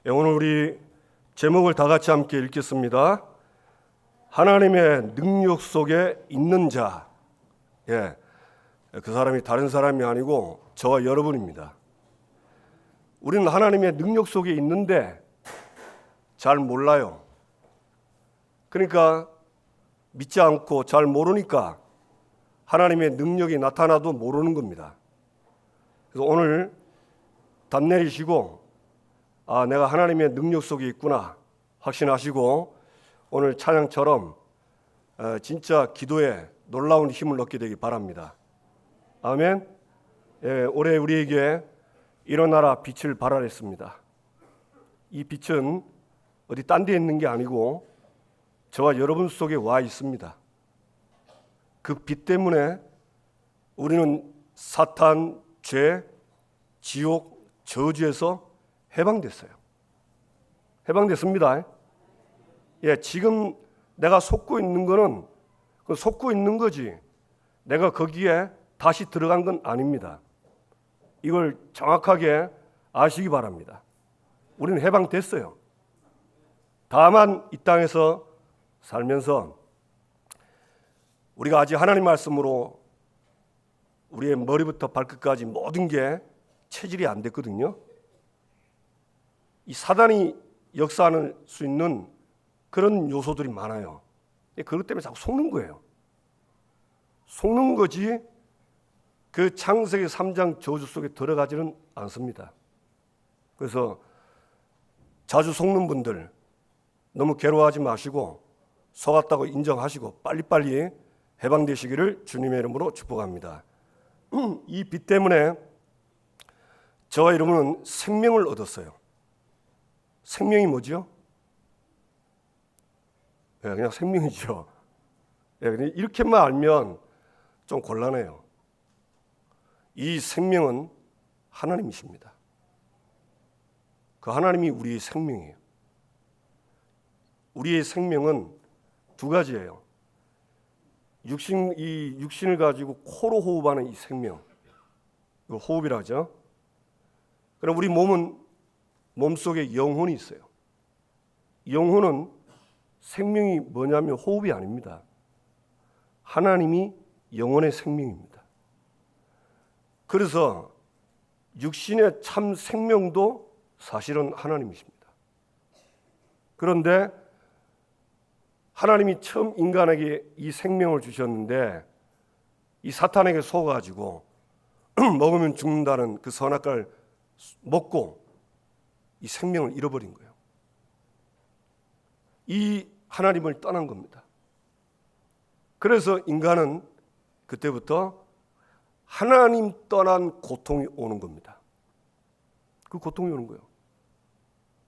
오늘 우리 제목을 다 같이 함께 읽겠습니다. 하나님의 능력 속에 있는 자. 그 사람이 다른 사람이 아니고 저와 여러분입니다. 우리는 하나님의 능력 속에 있는데 잘 몰라요. 그러니까 믿지 않고 잘 모르니까 하나님의 능력이 나타나도 모르는 겁니다. 그래서 오늘 답 내리시고 내가 하나님의 능력 속에 있구나 확신하시고 오늘 찬양처럼 진짜 기도에 놀라운 힘을 얻게 되기 바랍니다. 아멘. 올해 우리에게 일어나라 빛을 발하랬습니다. 이 빛은 어디 딴 데 있는 게 아니고 저와 여러분 속에 와 있습니다. 그 빛 때문에 우리는 사탄, 죄, 지옥, 저주에서 해방됐어요. 해방됐습니다. 지금 내가 속고 있는 거는 속고 있는 거지 내가 거기에 다시 들어간 건 아닙니다. 이걸 정확하게 아시기 바랍니다. 우리는 해방됐어요. 다만 이 땅에서 살면서 우리가 아직 하나님 말씀으로 우리의 머리부터 발끝까지 모든 게 체질이 안 됐거든요. 이 사단이 역사할 수 있는 그런 요소들이 많아요. 그것 때문에 자꾸 속는 거예요. 속는 거지 그 창세기 3장 저주 속에 들어가지는 않습니다. 그래서 자주 속는 분들 너무 괴로워하지 마시고 속았다고 인정하시고 빨리빨리 해방되시기를 주님의 이름으로 축복합니다. 이 빛 때문에 저와 여러분은 생명을 얻었어요. 생명이 뭐죠? 그냥 생명이죠. 이렇게만 알면 좀 곤란해요. 이 생명은 하나님이십니다. 그 하나님이 우리의 생명이에요. 우리의 생명은 두 가지예요. 이 육신을 가지고 코로 호흡하는 이 생명, 이걸 호흡이라 하죠. 그럼 우리 몸속에 영혼이 있어요. 영혼은 생명이 뭐냐면 호흡이 아닙니다. 하나님이 영혼의 생명입니다. 그래서 육신의 참 생명도 사실은 하나님이십니다. 그런데 하나님이 처음 인간에게 이 생명을 주셨는데 이 사탄에게 속아가지고 먹으면 죽는다는 그 선악과를 먹고 이 생명을 잃어버린 거예요. 이 하나님을 떠난 겁니다. 그래서 인간은 그때부터 하나님 떠난 고통이 오는 겁니다. 그 고통이 오는 거예요.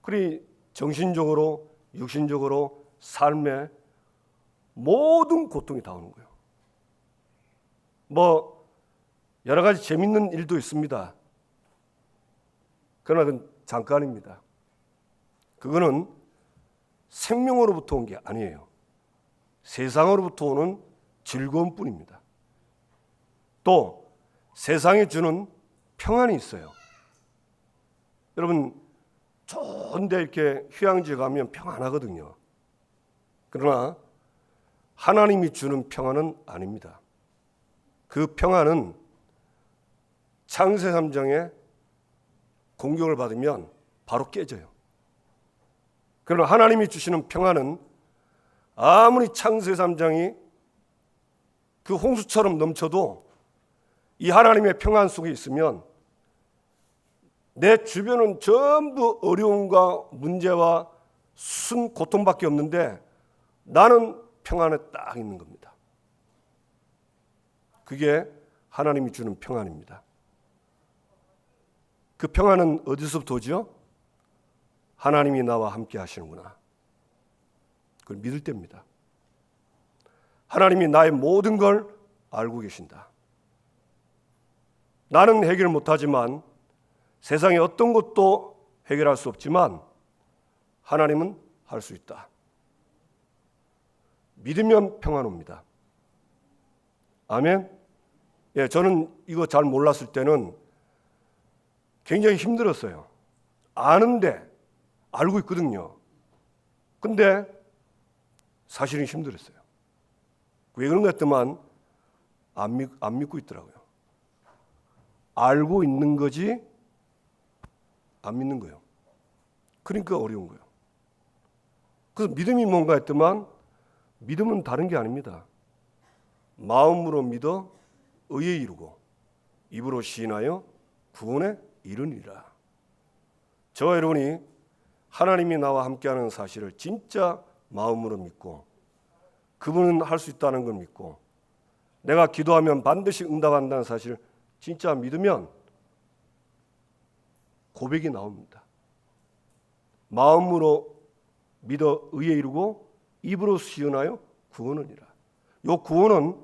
그리 정신적으로, 육신적으로, 삶에 모든 고통이 다 오는 거예요. 여러 가지 재밌는 일도 있습니다. 그러나 그건 잠깐입니다. 그거는 생명으로부터 온 게 아니에요. 세상으로부터 오는 즐거움뿐입니다. 또 세상이 주는 평안이 있어요. 여러분 좋은 데 이렇게 휴양지에 가면 평안하거든요. 그러나 하나님이 주는 평안은 아닙니다. 그 평안은 창세 3장에 공격을 받으면 바로 깨져요. 그러나 하나님이 주시는 평안은 아무리 창세 3장이 그 홍수처럼 넘쳐도 이 하나님의 평안 속에 있으면 내 주변은 전부 어려움과 문제와 순 고통밖에 없는데 나는 평안에 딱 있는 겁니다. 그게 하나님이 주는 평안입니다. 그 평안은 어디서부터 오죠? 하나님이 나와 함께 하시는구나. 그걸 믿을 때입니다. 하나님이 나의 모든 걸 알고 계신다. 나는 해결 못하지만 세상의 어떤 것도 해결할 수 없지만 하나님은 할 수 있다. 믿으면 평안옵니다. 아멘. 저는 이거 잘 몰랐을 때는 굉장히 힘들었어요. 아는데 알고 있거든요. 근데 사실은 힘들었어요. 왜 그런가 했더만 안 믿고 있더라고요. 알고 있는 거지 안 믿는 거예요. 그러니까 어려운 거예요. 그래서 믿음이 뭔가 했더만 믿음은 다른 게 아닙니다. 마음으로 믿어 의에 이르고 입으로 시인하여 구원에 이르니라. 저와 여러분이 하나님이 나와 함께하는 사실을 진짜 마음으로 믿고 그분은 할 수 있다는 걸 믿고 내가 기도하면 반드시 응답한다는 사실을 진짜 믿으면 고백이 나옵니다. 마음으로 믿어 의에 이르고 입으로 시인하여 구원이라. 요 구원은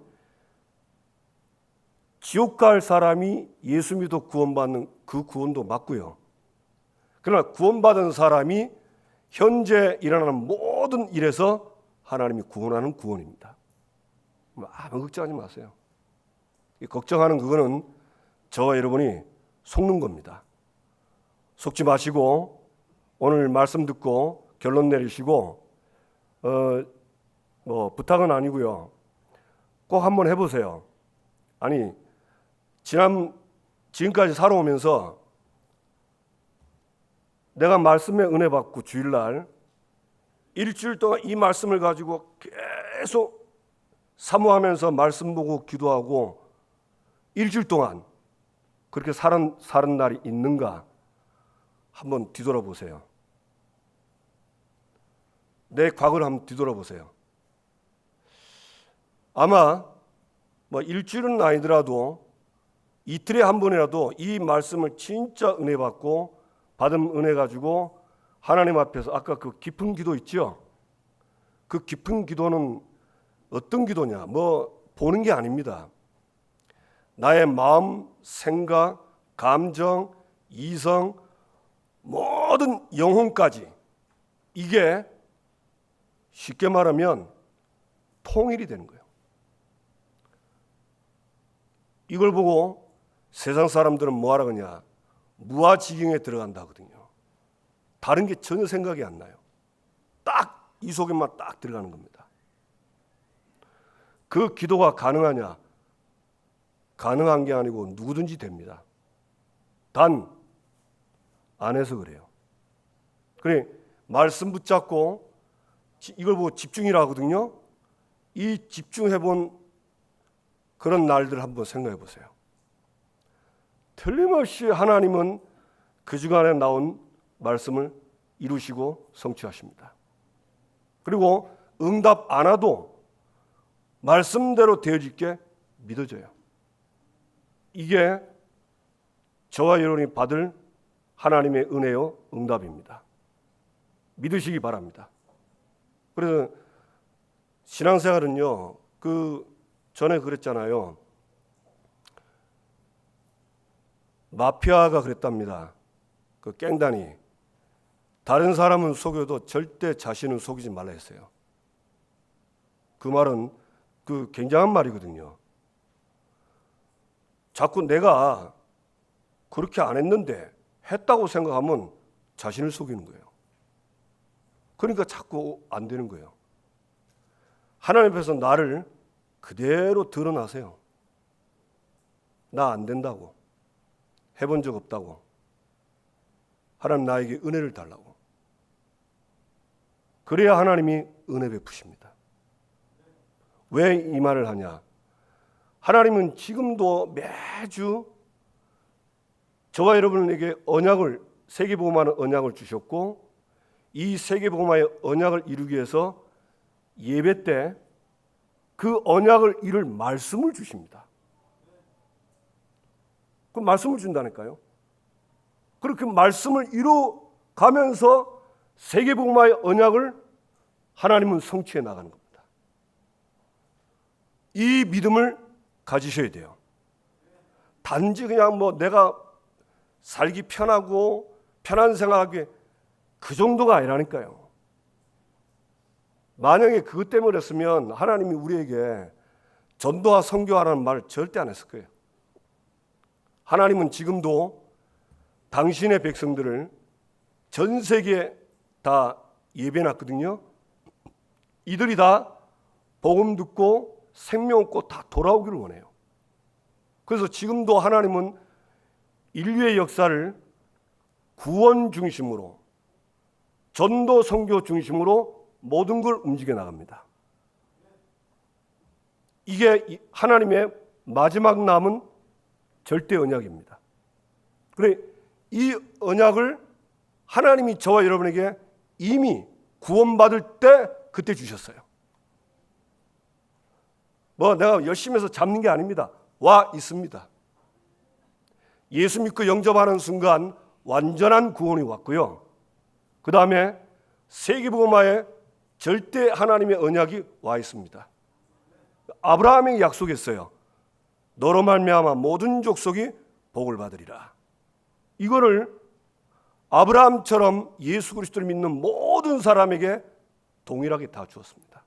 지옥 갈 사람이 예수 믿어 구원받는 그 구원도 맞고요. 그러나 구원받은 사람이 현재 일어나는 모든 일에서 하나님이 구원하는 구원입니다. 아무 걱정하지 마세요. 걱정하는 그거는 저와 여러분이 속는 겁니다. 속지 마시고 오늘 말씀 듣고 결론 내리시고 부탁은 아니고요. 꼭 한번 해보세요. 아니 지금까지 살아오면서 내가 말씀에 은혜 받고 주일날 일주일 동안 이 말씀을 가지고 계속 사모하면서 말씀 보고 기도하고 일주일 동안 그렇게 사는 날이 있는가 한번 뒤돌아보세요. 내 과거를 한번 뒤돌아보세요. 아마 일주일은 아니더라도 이틀에 한 번이라도 이 말씀을 진짜 은혜 받고 받은 은혜 가지고 하나님 앞에서 아까 그 깊은 기도 있죠? 그 깊은 기도는 어떤 기도냐? 보는 게 아닙니다. 나의 마음, 생각, 감정, 이성, 모든 영혼까지 이게 쉽게 말하면 통일이 되는 거예요. 이걸 보고 세상 사람들은 뭐 하라 그러냐? 무아지경에 들어간다 하거든요. 다른 게 전혀 생각이 안 나요. 딱 이 속에만 딱 들어가는 겁니다. 그 기도가 가능하냐? 가능한 게 아니고 누구든지 됩니다. 단 안 해서 그래요. 그래 말씀 붙잡고 이걸 보고 집중이라 하거든요. 이 집중해본 그런 날들 한번 생각해 보세요. 틀림없이 하나님은 그 주간에 나온 말씀을 이루시고 성취하십니다. 그리고 응답 안 와도 말씀대로 되어질게 믿어져요. 이게 저와 여러분이 받을 하나님의 은혜요 응답입니다. 믿으시기 바랍니다. 그래서 신앙생활은요, 전에 그랬잖아요. 마피아가 그랬답니다. 그 깽단이 다른 사람은 속여도 절대 자신은 속이지 말라 했어요. 그 말은 굉장한 말이거든요. 자꾸 내가 그렇게 안 했는데 했다고 생각하면 자신을 속이는 거예요. 그러니까 자꾸 안 되는 거예요. 하나님 앞에서 나를 그대로 드러나세요. 나 안 된다고. 해본 적 없다고. 하나님 나에게 은혜를 달라고. 그래야 하나님이 은혜 베푸십니다. 왜 이 말을 하냐? 하나님은 지금도 매주 저와 여러분에게 언약을, 세계복음화의 언약을 주셨고 이 세계복음화의 언약을 이루기 위해서 예배 때 그 언약을 이룰 말씀을 주십니다. 그 말씀을 준다니까요. 그리고 그 말씀을 이루가면서 세계복음화의 언약을 하나님은 성취해 나가는 겁니다. 이 믿음을 가지셔야 돼요. 단지 그냥 내가 살기 편하고 편한 생각하기 그 정도가 아니라니까요. 만약에 그것 때문에 했으면 하나님이 우리에게 전도와 선교하라는 말을 절대 안 했을 거예요. 하나님은 지금도 당신의 백성들을 전 세계에 다 예배해놨거든요. 이들이 다 복음 듣고 생명 얻고 다 돌아오기를 원해요. 그래서 지금도 하나님은 인류의 역사를 구원 중심으로, 전도 선교 중심으로 모든 걸 움직여 나갑니다. 이게 하나님의 마지막 남은 절대 언약입니다. 그래, 이 언약을 하나님이 저와 여러분에게 이미 구원받을 때 그때 주셨어요. 뭐 내가 열심히 해서 잡는 게 아닙니다. 와 있습니다. 예수 믿고 영접하는 순간 완전한 구원이 왔고요. 그 다음에 세계복음화에 절대 하나님의 언약이 와 있습니다. 아브라함에게 약속했어요. 너로 말미암아 모든 족속이 복을 받으리라. 이거를 아브라함처럼 예수 그리스도를 믿는 모든 사람에게 동일하게 다 주었습니다.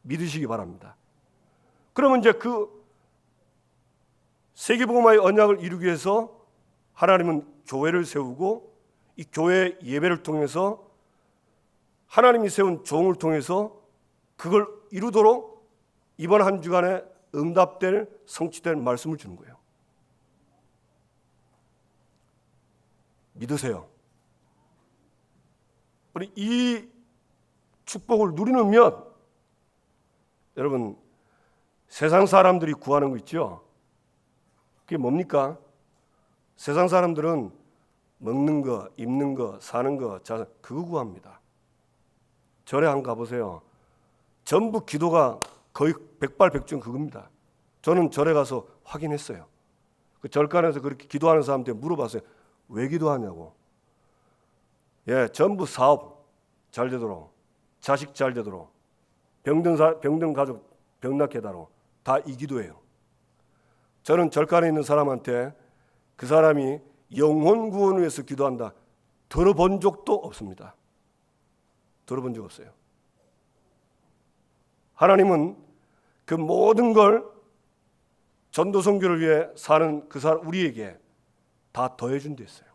믿으시기 바랍니다. 그러면 이제 그 세계복음화의 언약을 이루기 위해서 하나님은 교회를 세우고 이 교회 예배를 통해서 하나님이 세운 종을 통해서 그걸 이루도록 이번 한 주간에 응답될 성취될 말씀을 주는 거예요. 믿으세요. 우리 이 축복을 누리면 여러분 세상 사람들이 구하는 거 있죠? 그게 뭡니까? 세상 사람들은 먹는 거, 입는 거, 사는 거, 그거 구합니다. 절에 한번 가보세요. 전부 기도가 거의 백발백중 그겁니다. 저는 절에 가서 확인했어요. 그 절간에서 그렇게 기도하는 사람한테 물어봤어요. 왜 기도하냐고. 예, 전부 사업 잘 되도록, 자식 잘 되도록, 병든 가족 병 낫게 해달라고 다 이 기도예요. 저는 절간에 있는 사람한테 그 사람이 영혼 구원을 위해서 기도한다 들어본 적도 없습니다. 들어본 적 없어요. 하나님은 그 모든 걸 전도 선교를 위해 사는 그 사람 우리에게 다 더해준 데 있어요.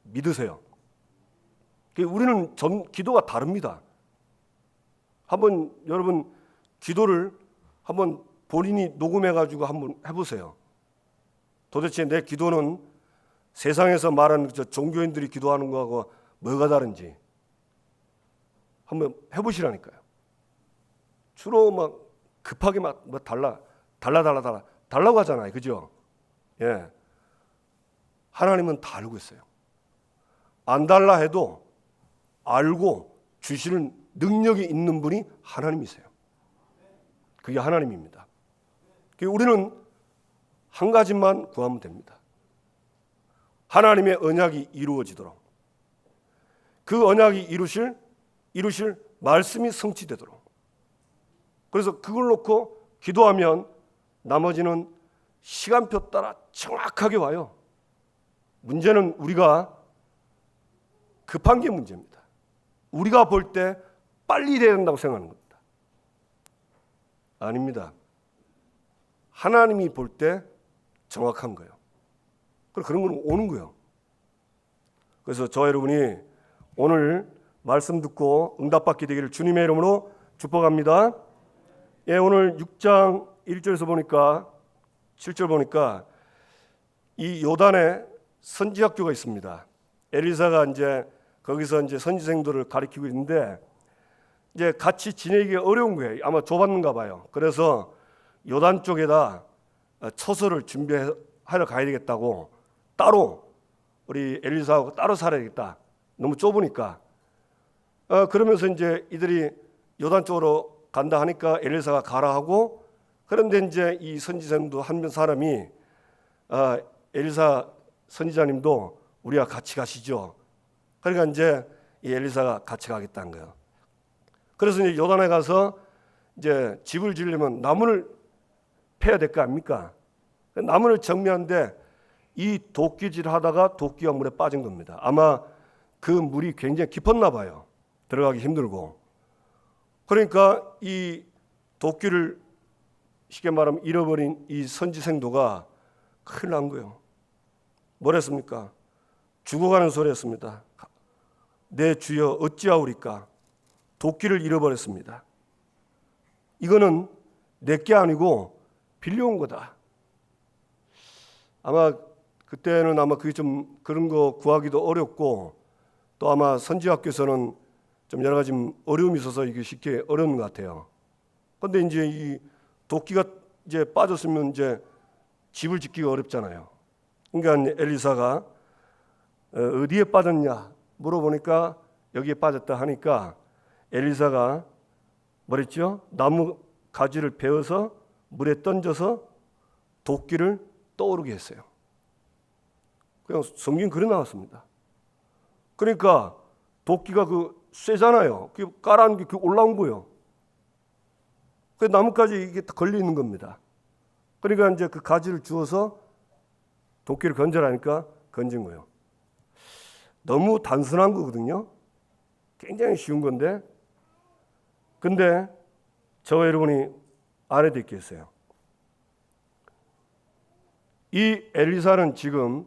믿으세요. 우리는 기도가 다릅니다. 한번 여러분 기도를 한번 본인이 녹음해가지고 한번 해보세요. 도대체 내 기도는 세상에서 말하는 저 종교인들이 기도하는 거하고 뭐가 다른지 한번 해보시라니까요. 주로 막 급하게 막 달라고 하잖아요. 그죠? 예. 하나님은 다 알고 있어요. 안 달라 해도 알고 주시는 능력이 있는 분이 하나님이세요. 그게 하나님입니다. 우리는 한 가지만 구하면 됩니다. 하나님의 언약이 이루어지도록, 그 언약이 이루실 말씀이 성취되도록. 그래서 그걸 놓고 기도하면 나머지는 시간표 따라 정확하게 와요. 문제는 우리가 급한 게 문제입니다. 우리가 볼 때 빨리 돼야 된다고 생각하는 겁니다. 아닙니다. 하나님이 볼 때 정확한 거예요. 그런 건 오는 거예요. 그래서 저 여러분이 오늘 말씀 듣고 응답받게 되기를 주님의 이름으로 축복합니다. 예, 오늘 6장 1절에서 보니까 7절 보니까 이 요단에 선지학교가 있습니다. 엘리사가 이제 거기서 이제 선지생들을 가르치고 있는데 이제 같이 지내기 어려운 거예요. 아마 좁았는가 봐요. 그래서 요단 쪽에다 처소를 준비하러 가야 되겠다고 따로 우리 엘리사하고 따로 살아야 되겠다. 너무 좁으니까. 그러면서 이제 이들이 요단 쪽으로 간다 하니까 엘리사가 가라 하고 그런데 이제 이 선지자님도 한 사람이 엘리사 선지자님도 우리와 같이 가시죠. 그러니까 이제 이 엘리사가 같이 가겠다는 거예요. 그래서 이제 요단에 가서 이제 집을 지으려면 나무를 패야 될 거 아닙니까? 나무를 정리하는데 이 도끼질 하다가 도끼가 물에 빠진 겁니다. 아마 그 물이 굉장히 깊었나 봐요. 들어가기 힘들고. 그러니까 이 도끼를 쉽게 말하면 잃어버린 이 선지생도가 큰일 난 거예요. 뭐랬습니까? 죽어가는 소리였습니다. 내 주여 어찌하오리까? 도끼를 잃어버렸습니다. 이거는 내게 아니고 빌려온 거다. 아마 그때는 그게 좀 그런 거 구하기도 어렵고 또 아마 선지학교에서는 좀 여러 가지 어려움이 있어서 이게 쉽게 어려운 것 같아요. 그런데 이제 이 도끼가 이제 빠졌으면 이제 집을 짓기가 어렵잖아요. 그러니까 엘리사가 어디에 빠졌냐 물어보니까 여기에 빠졌다 하니까 엘리사가 뭐랬죠? 나무 가지를 베어서 물에 던져서 도끼를 떠오르게 했어요. 그냥 성경 글에 나왔습니다. 그러니까 도끼가 쇠잖아요. 그 깔아앉은 게 올라온 거예요. 그 나뭇가지 이게 걸려 있는 겁니다. 그러니까 이제 그 가지를 주워서 도끼를 건져라니까 건진 거예요. 너무 단순한 거거든요. 굉장히 쉬운 건데, 근데 저와 여러분이 알아야 될 게 있어요. 이 엘리사는 지금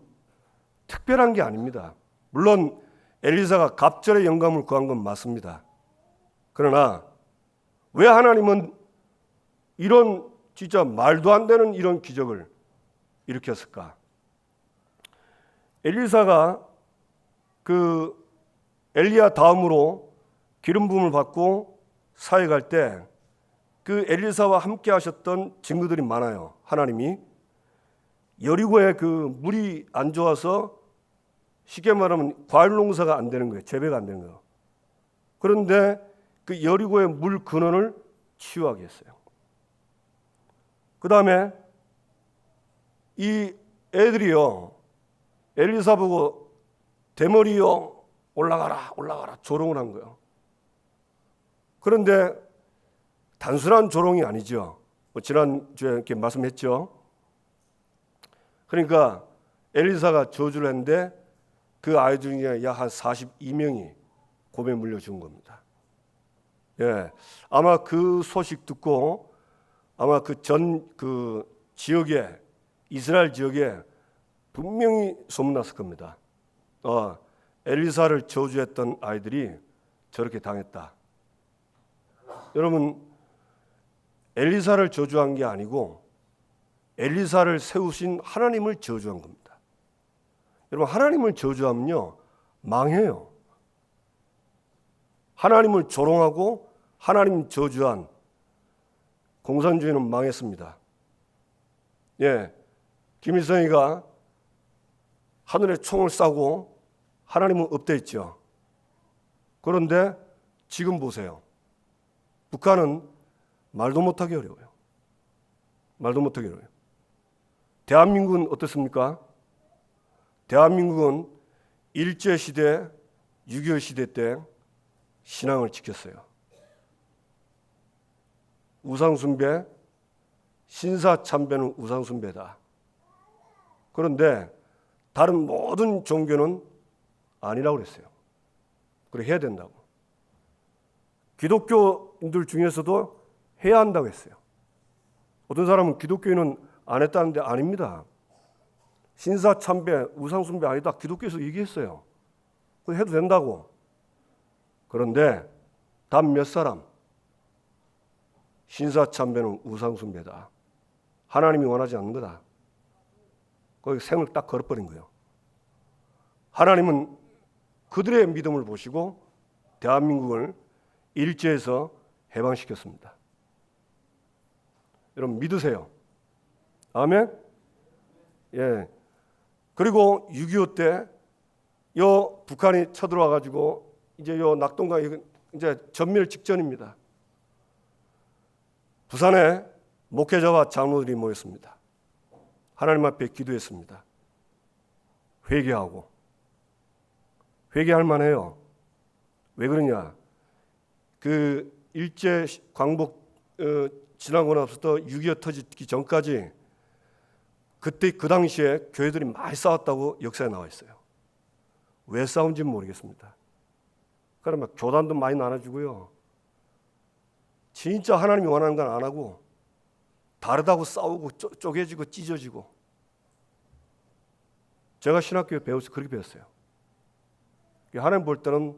특별한 게 아닙니다. 물론 엘리사가 갑절의 영감을 구한 건 맞습니다. 그러나 왜 하나님은 이런 진짜 말도 안 되는 이런 기적을 일으켰을까? 엘리사가 그 엘리야 다음으로 기름 부음을 받고 사회 갈 때 그 엘리사와 함께 하셨던 친구들이 많아요. 하나님이 여리고에 그 물이 안 좋아서 쉽게 말하면 과일 농사가 안 되는 거예요. 재배가 안 되는 거예요. 그런데 그 여리고의 물 근원을 치유하게 했어요. 그 다음에 이 애들이요, 엘리사 보고 대머리요 올라가라 올라가라 조롱을 한 거예요. 그런데 단순한 조롱이 아니죠. 지난주에 이렇게 말씀했죠. 그러니까 엘리사가 저주를 했는데 그 아이들 중에 약 한 42명이 곰에 물려 죽은 겁니다. 예, 아마 그 소식 듣고 아마 그 지역에 이스라엘 지역에 분명히 소문났을 겁니다. 엘리사를 저주했던 아이들이 저렇게 당했다. 여러분, 엘리사를 저주한 게 아니고 엘리사를 세우신 하나님을 저주한 겁니다. 여러분, 하나님을 저주하면요 망해요. 하나님을 조롱하고 하나님 저주한 공산주의는 망했습니다. 예, 김일성이가 하늘에 총을 쏴고 하나님은 업돼있죠. 그런데 지금 보세요. 북한은 말도 못하기 어려워요. 말도 못하기 어려워요. 대한민국은 어떻습니까? 대한민국은 일제시대, 6.25 시대 때 신앙을 지켰어요. 우상숭배, 신사참배는 우상숭배다. 그런데 다른 모든 종교는 아니라고 그랬어요. 그래 해야 된다고. 기독교인들 중에서도 해야 한다고 했어요. 어떤 사람은 기독교인은 안 했다는데 아닙니다. 신사참배, 우상숭배 아니다. 기독교에서 얘기했어요. 그거 해도 된다고. 그런데 단 몇 사람 신사참배는 우상숭배다. 하나님이 원하지 않는 거다. 거기 생을 딱 걸어버린 거예요. 하나님은 그들의 믿음을 보시고 대한민국을 일제에서 해방시켰습니다. 여러분 믿으세요. 아멘? 예. 그리고 6.25 때 요 북한이 쳐들어와 가지고 이제 요 낙동강 이제 전멸 직전입니다. 부산에 목회자와 장로들이 모였습니다. 하나님 앞에 기도했습니다. 회개하고. 회개할 만해요. 왜 그러냐? 그 일제 광복 지나고 나서부터 6.25 터지기 전까지 그때 그 당시에 교회들이 많이 싸웠다고 역사에 나와 있어요. 왜 싸운지는 모르겠습니다. 그러면 교단도 많이 나눠주고요. 진짜 하나님이 원하는 건 안 하고 다르다고 싸우고 쪼개지고 찢어지고. 제가 신학교에 배워서 그렇게 배웠어요. 하나님 볼 때는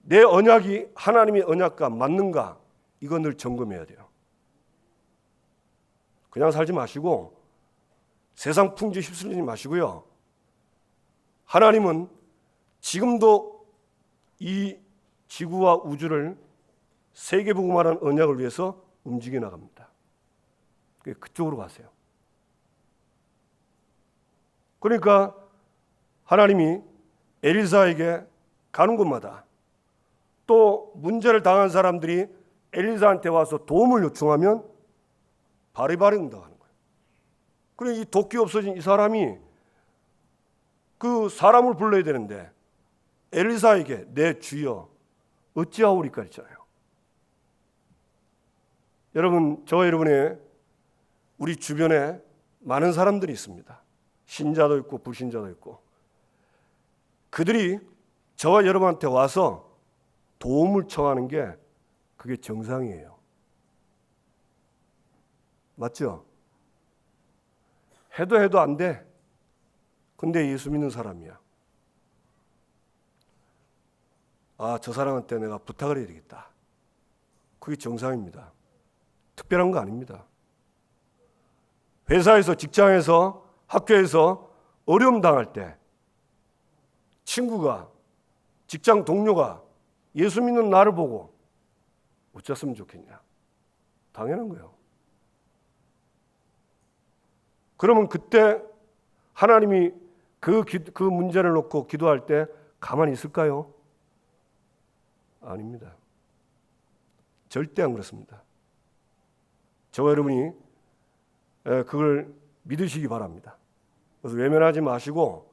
내 언약이 하나님의 언약과 맞는가, 이거 늘 점검해야 돼요. 그냥 살지 마시고 세상 풍지 휩쓸리지 마시고요. 하나님은 지금도 이 지구와 우주를 세계복음화라는 언약을 위해서 움직여 나갑니다. 그쪽으로 가세요. 그러니까 하나님이 엘리사에게 가는 곳마다 또 문제를 당한 사람들이 엘리사한테 와서 도움을 요청하면 바리바리 응답하는 거예요. 그래, 이 도끼 없어진 이 사람이 그 사람을 불러야 되는데 엘리사에게 내 주여 어찌하오리까 했잖아요. 여러분, 저와 여러분의 우리 주변에 많은 사람들이 있습니다. 신자도 있고 불신자도 있고. 그들이 저와 여러분한테 와서 도움을 청하는 게 그게 정상이에요. 맞죠? 해도 안 돼. 근데 예수 믿는 사람이야. 아, 저 사람한테 내가 부탁을 해야 되겠다. 그게 정상입니다. 특별한 거 아닙니다. 회사에서, 직장에서, 학교에서 어려움 당할 때 친구가, 직장 동료가 예수 믿는 나를 보고 어쩌으면 좋겠냐. 당연한 거예요. 그러면 그때 하나님이 그 문제를 놓고 기도할 때 가만히 있을까요? 아닙니다. 절대 안 그렇습니다. 저와 여러분이 그걸 믿으시기 바랍니다. 그래서 외면하지 마시고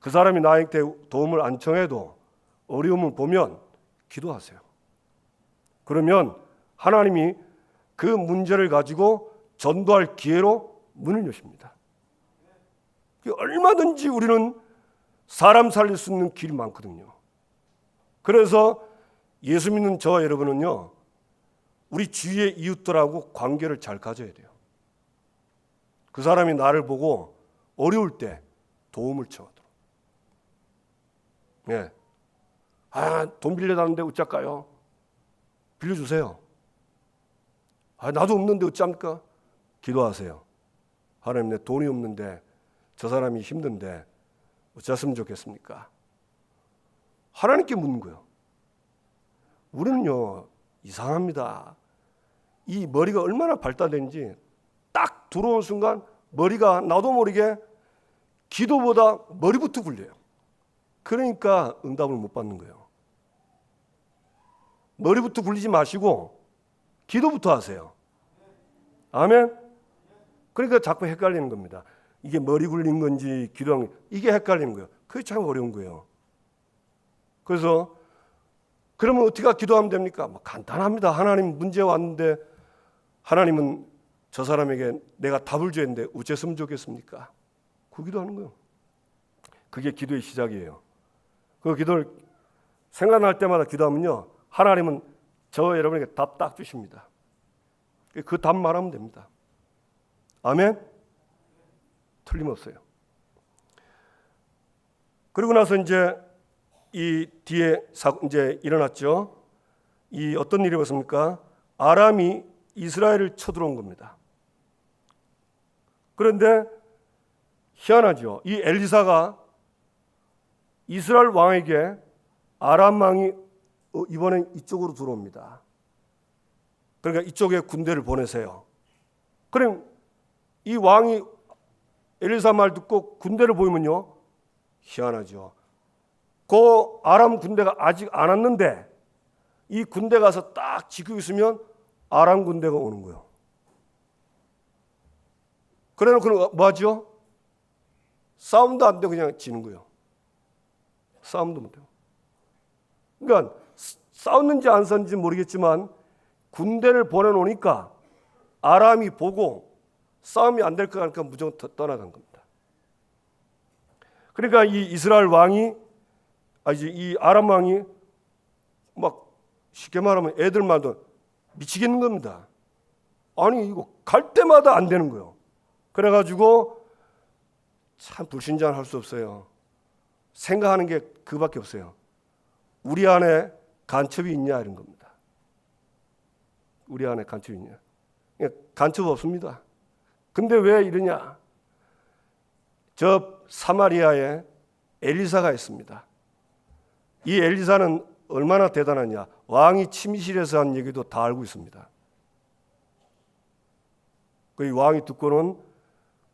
그 사람이 나에게 도움을 안 청해도 어려움을 보면 기도하세요. 그러면 하나님이 그 문제를 가지고 전도할 기회로 문을 여십니다. 얼마든지 우리는 사람 살릴 수 있는 길이 많거든요. 그래서 예수 믿는 저와 여러분은요, 우리 주위의 이웃들하고 관계를 잘 가져야 돼요. 그 사람이 나를 보고 어려울 때 도움을 청하도록. 네. 돈 빌려달라는데 어쩔까요? 빌려주세요. 나도 없는데 어쩝니까? 기도하세요. 하나님, 내 돈이 없는데 저 사람이 힘든데 어쩌으면 좋겠습니까? 하나님께 묻는 거예요. 우리는요, 이상합니다. 이 머리가 얼마나 발달된지 딱 들어온 순간 머리가 나도 모르게 기도보다 머리부터 굴려요. 그러니까 응답을 못 받는 거예요. 머리부터 굴리지 마시고 기도부터 하세요. 아멘? 그러니까 자꾸 헷갈리는 겁니다. 이게 머리 굴린 건지 기도한 건지 이게 헷갈리는 거예요. 그게 참 어려운 거예요. 그래서 그러면 어떻게 기도하면 됩니까? 간단합니다. 하나님 문제 왔는데 하나님은 저 사람에게 내가 답을 줘야 했는데 어째서면 좋겠습니까? 그 기도하는 거예요. 그게 기도의 시작이에요. 그 기도를 생각날 때마다 기도하면요, 하나님은 저 여러분에게 답 딱 주십니다. 그 답 말하면 됩니다. 아멘? 틀림없어요. 그리고 나서 이제 이 뒤에 이제 일어났죠. 이 어떤 일이 벌었습니까? 아람이 이스라엘을 쳐들어온 겁니다. 그런데 희한하죠. 이 엘리사가 이스라엘 왕에게 아람 왕이 이번엔 이쪽으로 들어옵니다. 그러니까 이쪽에 군대를 보내세요. 그럼 이 왕이 엘리사 말 듣고 군대를 보이면요, 희한하죠. 그 아람 군대가 아직 안 왔는데 이 군대 가서 딱 지키고 있으면 아람 군대가 오는 거예요. 그래 놓고 뭐 하죠? 싸움도 안 되고 그냥 지는 거예요. 싸움도 못 해요. 그러니까 싸웠는지 안 싸웠는지 모르겠지만 군대를 보내놓으니까 아람이 보고 싸움이 안 될 것 같으니까 무조건 떠나간 겁니다. 그러니까 이 이스라엘 왕이 이 아람 왕이 막 쉽게 말하면 애들마다 미치겠는 겁니다. 아니 이거 갈 때마다 안 되는 거예요. 그래가지고 참 불신자는 할 수 없어요. 생각하는 게 그밖에 없어요. 우리 안에 간첩이 있냐 이런 겁니다. 우리 안에 간첩이 있냐? 간첩 없습니다. 근데 왜 이러냐? 저 사마리아에 엘리사가 있습니다. 이 엘리사는 얼마나 대단하냐? 왕이 침실에서 한 얘기도 다 알고 있습니다. 그 왕이 듣고는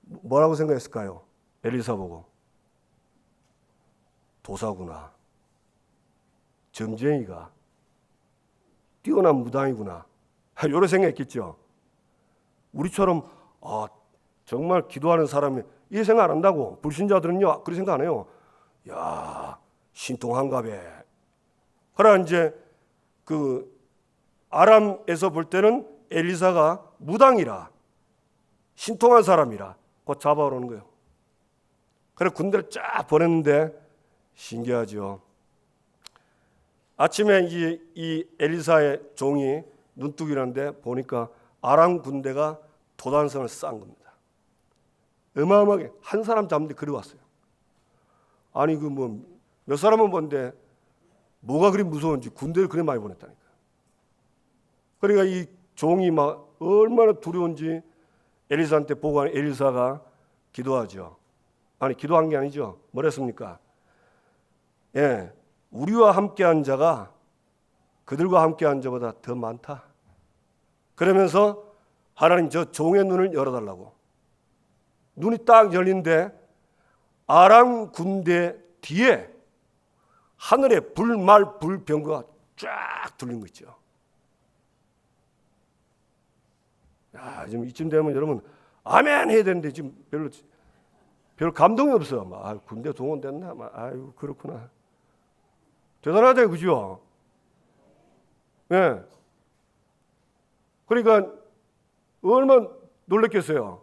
뭐라고 생각했을까요? 엘리사 보고 도사구나, 점쟁이가, 뛰어난 무당이구나, 이런 생각했겠죠. 우리처럼 정말 기도하는 사람이 이 생각 안 한다고. 불신자들은요 그런 생각 안 해요. 야, 신통한가 봐. 그러나 이제 그 아람에서 볼 때는 엘리사가 무당이라, 신통한 사람이라 곧 잡아오는 거예요. 그래 군대를 쫙 보냈는데 신기하죠. 아침에 이 엘리사의 종이 눈뜨기라는데 보니까 아람 군대가 도단성을 쌓은 겁니다. 어마어마하게 한 사람 잡는데 그리 왔어요. 아니 그 뭐 몇 사람은 본데 뭐가 그리 무서운지 군대를 그리 많이 보냈다니까. 그러니까 이 종이 막 얼마나 두려운지 엘리사한테 보고한 엘리사가 기도하죠. 아니 기도한 게 아니죠. 뭐랬습니까? 예, 우리와 함께한 자가 그들과 함께한 자보다 더 많다. 그러면서 하나님 저 종의 눈을 열어달라고. 눈이 딱 열린데 아람 군대 뒤에 하늘에 불말 불병거가 쫙 둘린 거 있죠. 야, 지금 이쯤 되면 여러분 아멘 해야 되는데 지금 별 감동이 없어. 막 군대 동원됐나? 아유 그렇구나. 대단하다 그죠? 예. 그러니까 얼마나 놀랬겠어요.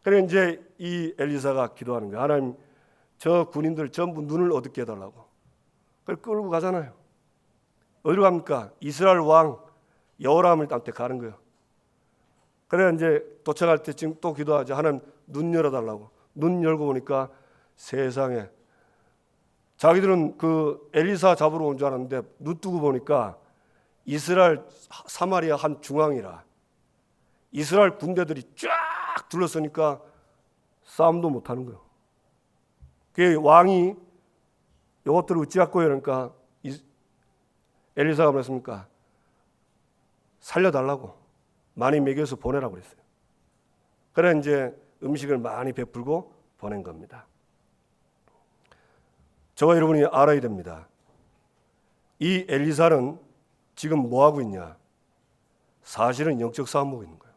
그래 이제 이 엘리사가 기도하는 거야. 하나님 저 군인들 전부 눈을 어둡게 해달라고. 그걸 끌고 가잖아요. 어디로 갑니까? 이스라엘 왕 여호람한테 가는 거예요. 그래 이제 도착할 때쯤 또 기도하죠. 하나님 눈 열어달라고. 눈 열고 보니까 세상에 자기들은 그 엘리사 잡으러 온 줄 알았는데 눈 뜨고 보니까 이스라엘 사마리아 한 중앙이라 이스라엘 군대들이 쫙 둘러서니까 싸움도 못하는 거예요. 그 왕이 이것들을 어찌갖고 그러니까 엘리사가 그랬습니까? 살려달라고 많이 먹여서 보내라고 그랬어요. 그래 이제 음식을 많이 베풀고 보낸 겁니다. 저와 여러분이 알아야 됩니다. 이 엘리사는 지금 뭐 하고 있냐? 사실은 영적 싸움 하고 있는 거예요.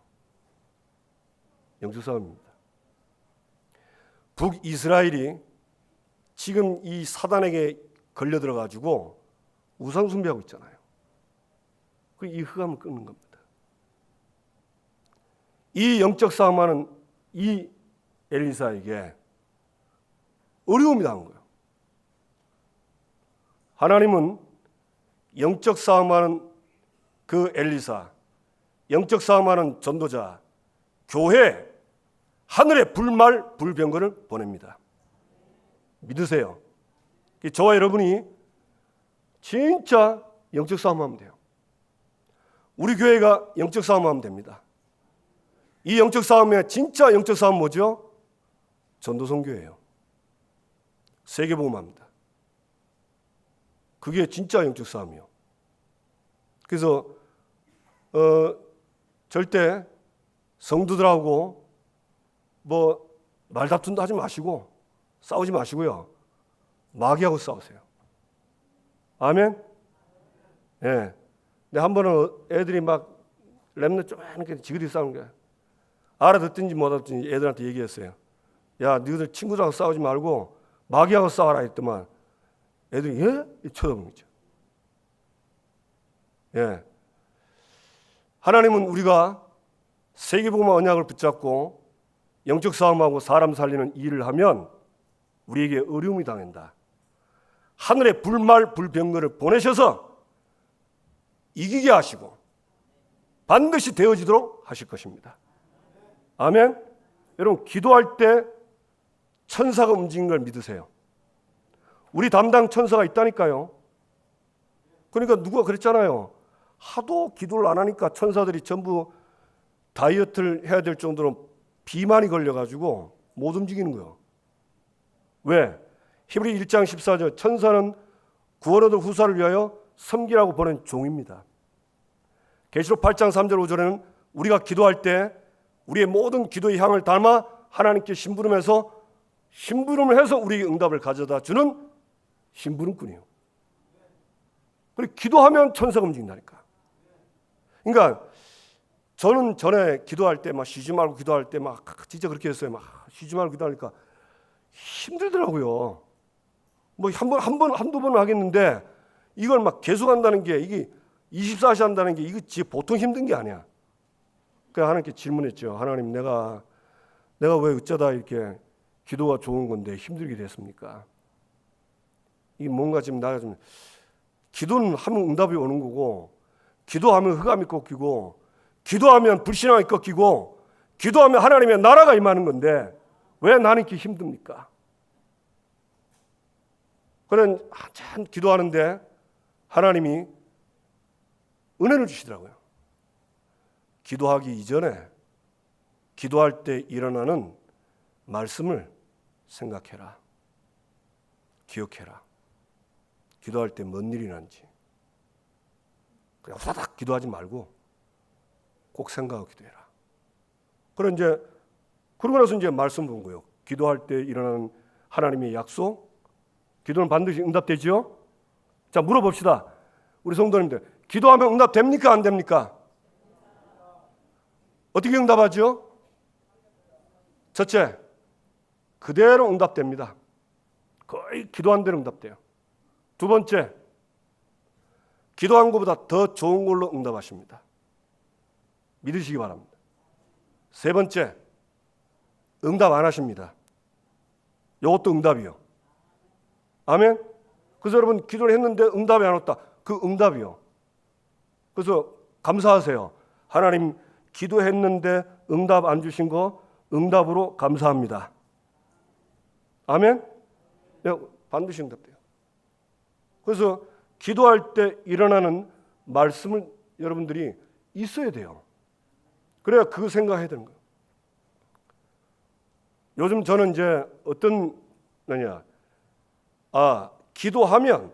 영적 싸움입니다. 북이스라엘이 지금 이 사단에게 걸려 들어가지고 우상 숭배하고 있잖아요. 이 흑암을 끊는 겁니다. 이 영적 싸움하는 이 엘리사에게 어려움이 당한 거예요. 하나님은 영적 싸움하는 그 엘리사, 영적 싸움하는 전도자, 교회, 하늘의 불말 불병거를 보냅니다. 믿으세요. 저와 여러분이 진짜 영적 싸움하면 돼요. 우리 교회가 영적 싸움하면 됩니다. 이 영적 싸움의 진짜 영적 싸움 뭐죠? 전도선교예요. 세계복음화입니다. 그게 진짜 영적 싸움이요. 그래서 절대 성도들하고 뭐 말다툼도 하지 마시고 싸우지 마시고요. 마귀하고 싸우세요. 아멘? 예. 네. 근데 한 번은 애들이 막 렘너 쪼만하게 지그리 싸우는 거야. 알아듣든지 못 알아듣든지 애들한테 얘기했어요. 야, 너희들 친구들하고 싸우지 말고 마귀하고 싸워라 했더만 애들이 예? 쳐다보는 거죠. 예. 하나님은 우리가 세계복음화 언약을 붙잡고 영적 싸움하고 사람 살리는 일을 하면 우리에게 어려움이 당한다. 하늘의 불말 불병거를 보내셔서 이기게 하시고 반드시 되어지도록 하실 것입니다. 아멘. 여러분 기도할 때 천사가 움직이는 걸 믿으세요. 우리 담당 천사가 있다니까요. 그러니까 누가 그랬잖아요. 하도 기도를 안 하니까 천사들이 전부 다이어트를 해야 될 정도로 비만이 걸려가지고 못 움직이는 거예요. 왜? 히브리 1장 14절 천사는 구원 얻을 후사를 위하여 섬기라고 보낸 종입니다. 계시록 8장 3절 5절에는 우리가 기도할 때 우리의 모든 기도의 향을 담아 하나님께 심부름해서 우리의 응답을 가져다 주는 심부름꾼이에요. 그리고 기도하면 천사가 움직인다니까. 그러니까 저는 전에 기도할 때 막 쉬지 말고 기도할 때 막 진짜 그렇게 했어요. 막 쉬지 말고 기도하니까 힘들더라고요. 뭐 한두 번은 하겠는데 이걸 막 계속 한다는 게 이게 24시 한다는 게 이거 보통 힘든 게 아니야. 그래서 하나님께 질문했죠. 하나님 내가 왜 어쩌다 이렇게 기도가 좋은 건데 힘들게 됐습니까? 이게 뭔가 지금 나가 좀 기도는 하면 응답이 오는 거고 기도하면 흑암이 꺾이고 기도하면 불신앙이 꺾이고 기도하면 하나님의 나라가 임하는 건데 왜 나는 이렇게 힘듭니까? 그는 한참 기도하는데 하나님이 은혜를 주시더라고요. 기도하기 이전에 기도할 때 일어나는 말씀을 생각해라. 기억해라. 기도할 때 뭔 일이 난지. 그냥 후다닥 기도하지 말고 꼭 생각하고 기도해라. 그러고 나서 이제 말씀 본 거예요. 기도할 때 일어나는 하나님의 약속. 기도는 반드시 응답되지요? 자, 물어봅시다. 우리 성도님들, 기도하면 응답됩니까? 안 됩니까? 어떻게 응답하죠? 첫째, 그대로 응답됩니다. 거의 기도한 대로 응답돼요. 두 번째, 기도한 것보다 더 좋은 걸로 응답하십니다. 믿으시기 바랍니다. 세 번째, 응답 안 하십니다. 이것도 응답이요. 아멘? 그래서 여러분 기도를 했는데 응답이 안 왔다. 그 응답이요. 그래서 감사하세요. 하나님 기도했는데 응답 안 주신 거 응답으로 감사합니다. 아멘? 반드시 응답돼요. 그래서 기도할 때 일어나는 말씀을 여러분들이 있어야 돼요. 그래야 그 생각해야 되는 거예요. 요즘 저는 이제 기도하면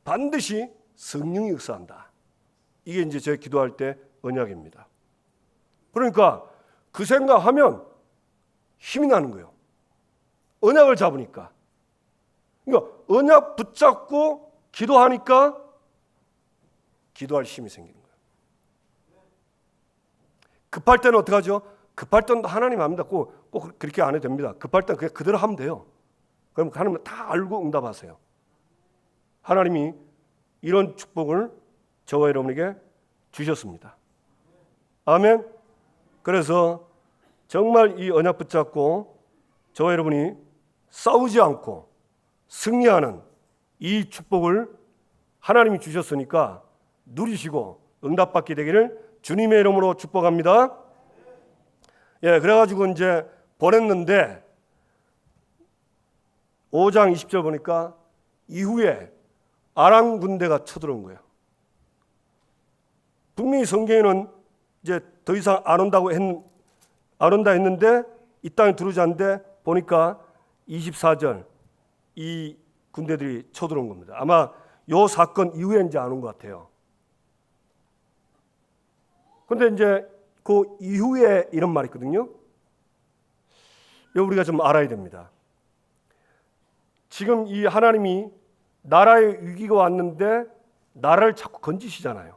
반드시 성령이 역사한다. 이게 이제 제 기도할 때 언약입니다. 그러니까 그 생각하면 힘이 나는 거예요. 언약을 잡으니까. 그러니까 언약 붙잡고 기도하니까 기도할 힘이 생기는 거예요. 급할 때는 어떻게 하죠? 급할 때는 하나님 압니다. 꼭 그렇게 안 해도 됩니다. 급할 때는 그냥 그대로 하면 돼요. 그럼 하나님은 다 알고 응답하세요. 하나님이 이런 축복을 저와 여러분에게 주셨습니다. 아멘. 그래서 정말 이 언약 붙잡고 저와 여러분이 싸우지 않고 승리하는 이 축복을 하나님이 주셨으니까 누리시고 응답받게 되기를 주님의 이름으로 축복합니다. 그래가지고 이제 보냈는데 5장 20절 보니까 이후에 아람 군대가 쳐들어온 거예요. 분명히 성경에는 이제 더 이상 안 온다 했는데 이 땅에 들어오지 않는데 보니까 24절 이 군대들이 쳐들어온 겁니다. 아마 요 사건 이후에 이제 안 온 것 같아요. 그런데 이제 그 이후에 이런 말이 있거든요. 이거 우리가 좀 알아야 됩니다. 지금 이 하나님이 나라의 위기가 왔는데 나라를 자꾸 건지시잖아요.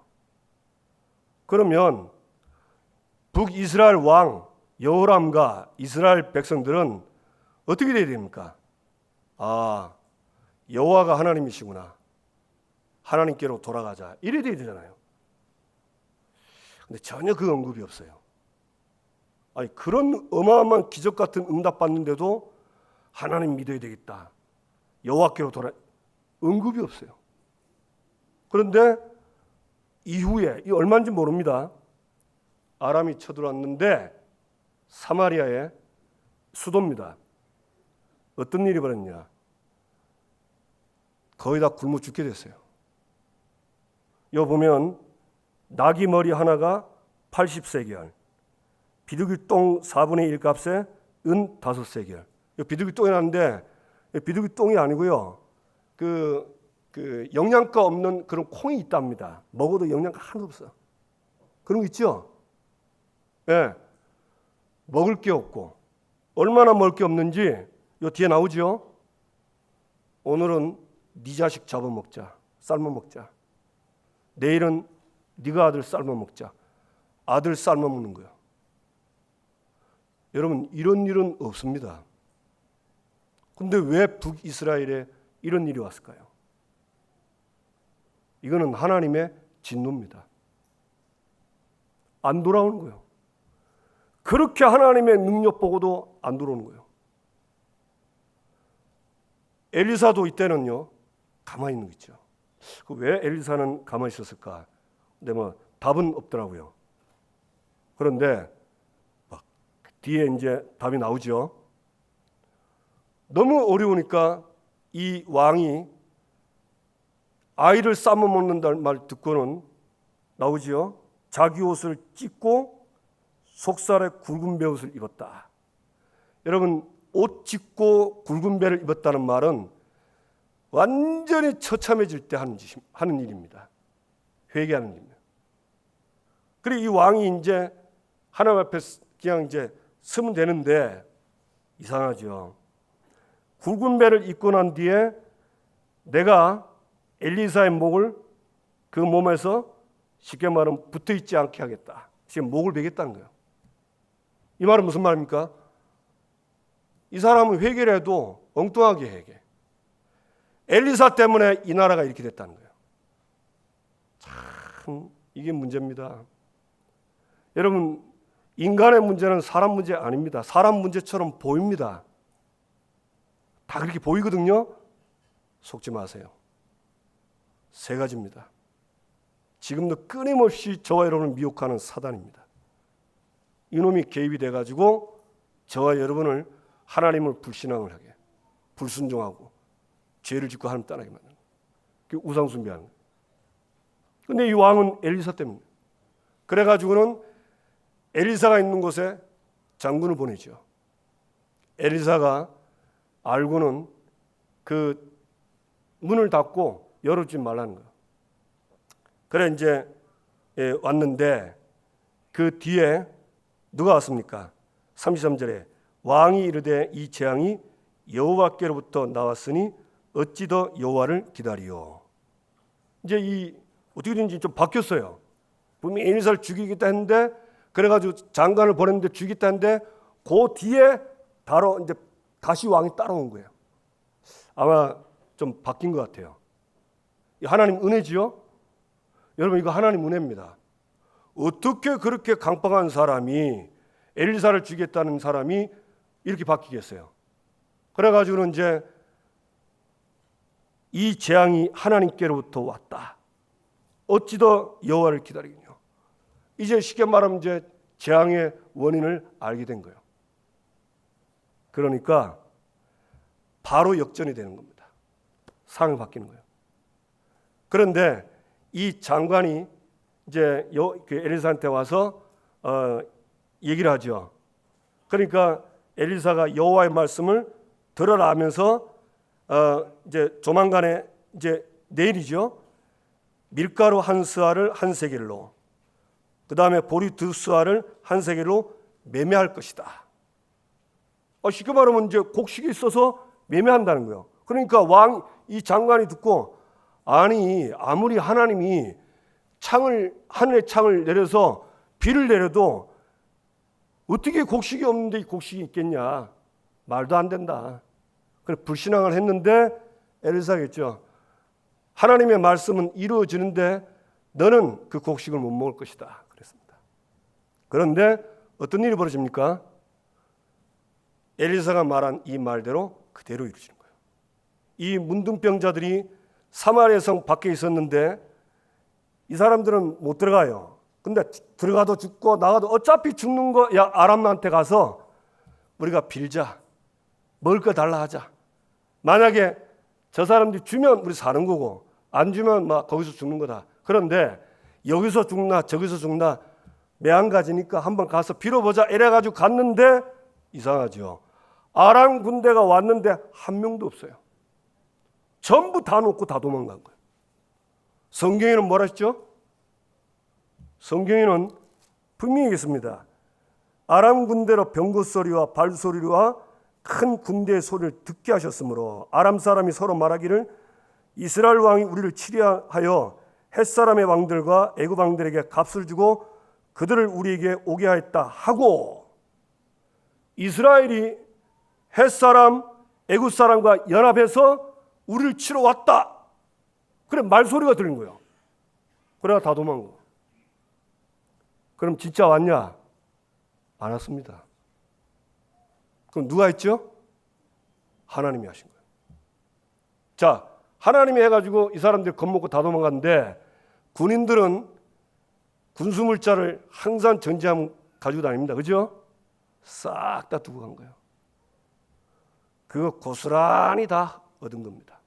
그러면 북이스라엘 왕 여호람과 이스라엘 백성들은 어떻게 돼야 됩니까? 여호와가 하나님이시구나. 하나님께로 돌아가자. 이래 돼야 되잖아요. 근데 전혀 그 언급이 없어요. 그런 어마어마한 기적 같은 응답 받는데도 하나님 믿어야 되겠다. 여호와께로 언급이 없어요. 그런데 이후에 이 얼마인지 모릅니다. 아람이 쳐들어왔는데 사마리아의 수도입니다. 어떤 일이 벌어졌냐? 거의 다 굶어 죽게 됐어요. 요 보면 나귀 머리 하나가 80세겔, 비둘기 똥 4분의 1 값에 은 5세겔. 비둘기 똥이 나는데 비둘기 똥이 아니고요. 그 영양가 없는 그런 콩이 있답니다. 먹어도 영양가 하나도 없어. 그런 거 있죠? 예. 먹을 게 없고 얼마나 먹을 게 없는지 요 뒤에 나오죠? 오늘은 네 자식 잡아먹자. 삶아먹자. 내일은 네가 아들 삶아먹자. 아들 삶아먹는 거예요. 여러분 이런 일은 없습니다. 근데 왜 북이스라엘에 이런 일이 왔을까요? 이거는 하나님의 진노입니다. 안 돌아오는 거예요. 그렇게 하나님의 능력 보고도 안 돌아오는 거예요. 엘리사도 이때는요 가만히 있는 거 있죠. 왜 엘리사는 가만히 있었을까? 근데 뭐 답은 없더라고요. 그런데 막 뒤에 이제 답이 나오죠. 너무 어려우니까 이 왕이 아이를 삶아 먹는다는 말 듣고는 나오지요. 자기 옷을 찢고 속살에 굵은 베옷을 입었다. 여러분 옷 찢고 굵은 배를 입었다는 말은 완전히 처참해질 때 하는 일입니다. 회개하는 일입니다. 그리고 이 왕이 이제 하나님 앞에 그냥 이제 서면 되는데 이상하죠. 굵은 배를 입고 난 뒤에 내가 엘리사의 목을 그 몸에서 쉽게 말하면 붙어 있지 않게 하겠다. 지금 목을 베겠다는 거예요. 이 말은 무슨 말입니까? 이 사람은 회개를 해도 엉뚱하게 회개. 엘리사 때문에 이 나라가 이렇게 됐다는 거예요. 참 이게 문제입니다. 여러분 인간의 문제는 사람 문제 아닙니다. 사람 문제처럼 보입니다. 다 그렇게 보이거든요. 속지 마세요. 세 가지입니다. 지금도 끊임없이 저와 여러분을 미혹하는 사단입니다. 이놈이 개입이 돼가지고 저와 여러분을 하나님을 불신앙을 하게, 불순종하고 죄를 짓고 하나님 떠나게 만드는 거예요. 우상 숭배하는 거예요. 그런데 이 왕은 엘리사 때문에 그래가지고는 엘리사가 있는 곳에 장군을 보내죠. 엘리사가 알고는 그 문을 닫고 열어주지 말라는 거예요. 그래 이제 왔는데 그 뒤에 누가 왔습니까? 33절에 왕이 이르되 이 재앙이 여호와께로부터 나왔으니 어찌 더 여호와를 기다리요. 이제 이 어떻게 된지 좀 바뀌었어요. 분명히 엘리사를 죽이겠다 했는데 그래가지고 장관을 보냈는데 죽이겠다 했는데 그 뒤에 바로 이제 다시 왕이 따라온 거예요. 아마 좀 바뀐 것 같아요. 하나님 은혜지요? 여러분 이거 하나님 은혜입니다. 어떻게 그렇게 강박한 사람이 엘리사를 죽이겠다는 사람이 이렇게 바뀌겠어요? 그래가지고는 이제 이 재앙이 하나님께로부터 왔다. 어찌 더 여호와를 기다리겠냐. 이제 쉽게 말하면 이제 재앙의 원인을 알게 된 거예요. 그러니까 바로 역전이 되는 겁니다. 상황이 바뀌는 거예요. 그런데 이 장관이 이제 엘리사한테 와서 얘기를 하죠. 그러니까 엘리사가 여호와의 말씀을 들어라 하면서 이제 조만간에 이제 내일이죠. 밀가루 한 스아를 한 세겔로, 그 다음에 보리 두 스아를 한 세겔로 매매할 것이다. 쉽게 말하면 이제 곡식이 있어서 매매한다는 거예요. 그러니까 이 장관이 듣고 아니 아무리 하나님이 하늘의 창을 내려서 비를 내려도 어떻게 곡식이 없는데 이 곡식이 있겠냐. 말도 안 된다. 그래서 불신앙을 했는데 엘리사겠죠. 하나님의 말씀은 이루어지는데 너는 그 곡식을 못 먹을 것이다. 그랬습니다. 그런데 어떤 일이 벌어집니까? 엘리사가 말한 이 말대로 그대로 이루어지는 거예요. 이 문둥병자들이 사마리아 성 밖에 있었는데 이 사람들은 못 들어가요. 근데 들어가도 죽고 나가도 어차피 죽는 거, 야 아람한테 가서 우리가 빌자, 먹을 거 달라 하자. 만약에 저 사람들이 주면 우리 사는 거고 안 주면 막 거기서 죽는 거다. 그런데 여기서 죽나 저기서 죽나 매한가지니까 한번 가서 빌어보자 이래가지고 갔는데 이상하죠. 아람 군대가 왔는데 한 명도 없어요. 전부 다 놓고 다 도망간 거예요. 성경에는 뭐라 했죠? 성경에는 분명히 있습니다. 아람 군대로 병거 소리와 발소리와 큰 군대의 소리를 듣게 하셨으므로 아람 사람이 서로 말하기를 이스라엘 왕이 우리를 치려하여 햇사람의 왕들과 애굽 왕들에게 값을 주고 그들을 우리에게 오게 하였다 하고, 이스라엘이 햇사람 애굽 사람과 연합해서 우리를 치러 왔다. 그래 말소리가 들린 거예요. 그래가 다 도망가. 그럼 진짜 왔냐? 안 왔습니다. 그럼 누가 했죠? 하나님이 하신 거예요. 자, 하나님이 해가지고 이 사람들이 겁먹고 다 도망갔는데 군인들은 군수물자를 항상 전제하면 가지고 다닙니다. 그죠? 싹 다 두고 간 거예요. 그거 고스란히 다 얻은 겁니다.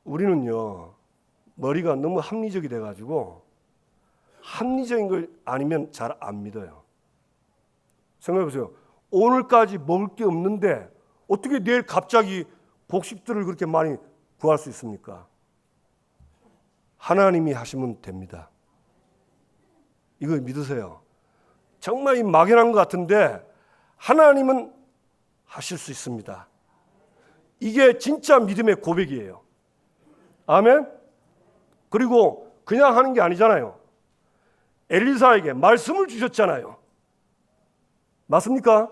우리는요, 머리가 너무 합리적이 돼가지고 합리적인 걸 아니면 잘 안 믿어요. 생각해보세요. 오늘까지 먹을 게 없는데 어떻게 내일 갑자기 곡식들을 그렇게 많이 구할 수 있습니까? 하나님이 하시면 됩니다. 이걸 믿으세요. 정말 이 막연한 것 같은데 하나님은 하실 수 있습니다. 이게 진짜 믿음의 고백이에요. 아멘? 그리고 그냥 하는 게 아니잖아요. 엘리사에게 말씀을 주셨잖아요. 맞습니까?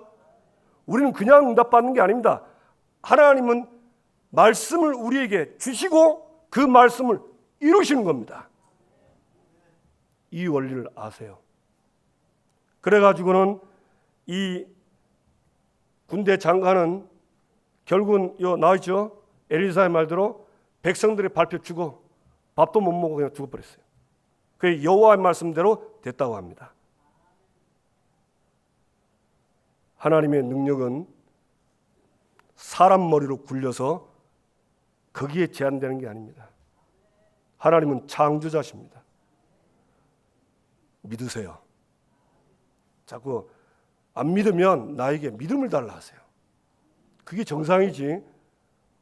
우리는 그냥 응답받는 게 아닙니다. 하나님은 말씀을 우리에게 주시고 그 말씀을 이루시는 겁니다. 이 원리를 아세요. 그래가지고는 이 군대 장관은 결국은 나와있죠. 엘리사의 말대로 백성들의 발표 주고 밥도 못 먹고 그냥 죽어버렸어요. 그 여호와의 말씀대로 됐다고 합니다. 하나님의 능력은 사람 머리로 굴려서 거기에 제한되는 게 아닙니다. 하나님은 창조자십니다. 믿으세요. 자꾸 안 믿으면 나에게 믿음을 달라 하세요. 그게 정상이지.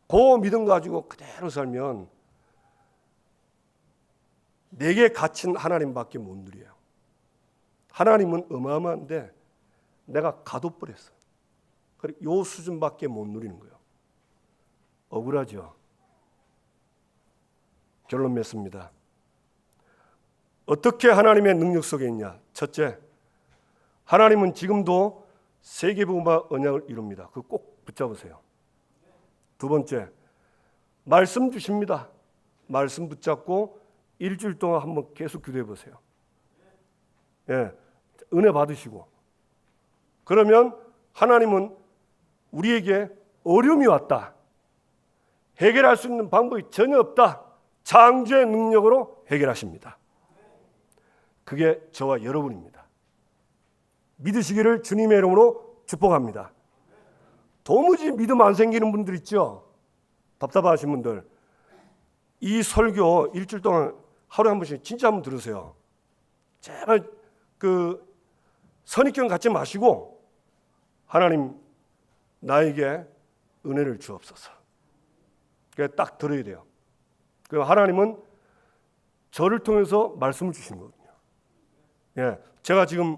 그 믿음 가지고 그대로 살면 내게 갇힌 하나님밖에 못 누려요. 하나님은 어마어마한데 내가 가둬버렸어요. 그리고 요 수준밖에 못 누리는 거예요. 억울하죠. 결론 맺습니다. 어떻게 하나님의 능력 속에 있냐? 첫째, 하나님은 지금도 세계복음화 언약을 이룹니다. 그거 꼭 붙잡으세요. 두 번째, 말씀 주십니다. 말씀 붙잡고 일주일 동안 한번 계속 기도해 보세요. 예, 은혜 받으시고. 그러면 하나님은 우리에게 어려움이 왔다, 해결할 수 있는 방법이 전혀 없다, 창조의 능력으로 해결하십니다. 그게 저와 여러분입니다. 믿으시기를 주님의 이름으로 축복합니다. 도무지 믿음 안 생기는 분들 있죠? 답답하신 분들. 이 설교 일주일 동안 하루에 한 번씩 진짜 한번 들으세요. 제발 그 선입견 갖지 마시고 하나님 나에게 은혜를 주옵소서. 그게 딱 들어야 돼요. 그 하나님은 저를 통해서 말씀을 주신 거거든요. 예, 제가 지금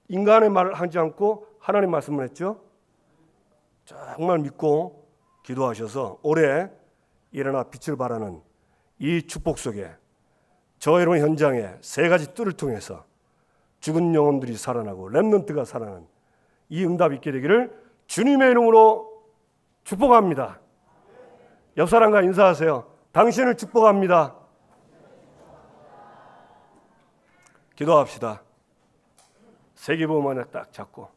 인간의 말을 하지 않고 하나님 말씀을 했죠. 정말 믿고 기도하셔서 올해 일어나 빛을 발하는 이 축복 속에 저 여러분 현장에 세 가지 뜰을 통해서 죽은 영혼들이 살아나고 렘넌트가 살아나는 이 응답이 있게 되기를 주님의 이름으로 축복합니다. 옆 사람과 인사하세요. 당신을 축복합니다. 기도합시다. 세계보험만에 딱 잡고.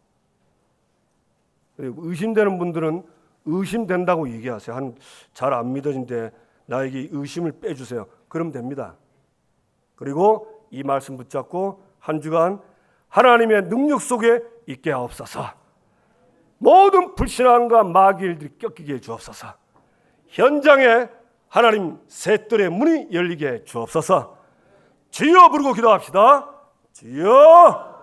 의심되는 분들은 의심된다고 얘기하세요. 잘 안 믿어진데 나에게 의심을 빼주세요. 그러면 됩니다. 그리고 이 말씀 붙잡고 한 주간 하나님의 능력 속에 있게 하옵소서. 모든 불신앙과 마귀 일들이 꺾이게 해 주옵소서. 현장에 하나님 셋들의 문이 열리게 주옵소서. 주여 부르고 기도합시다. 주여.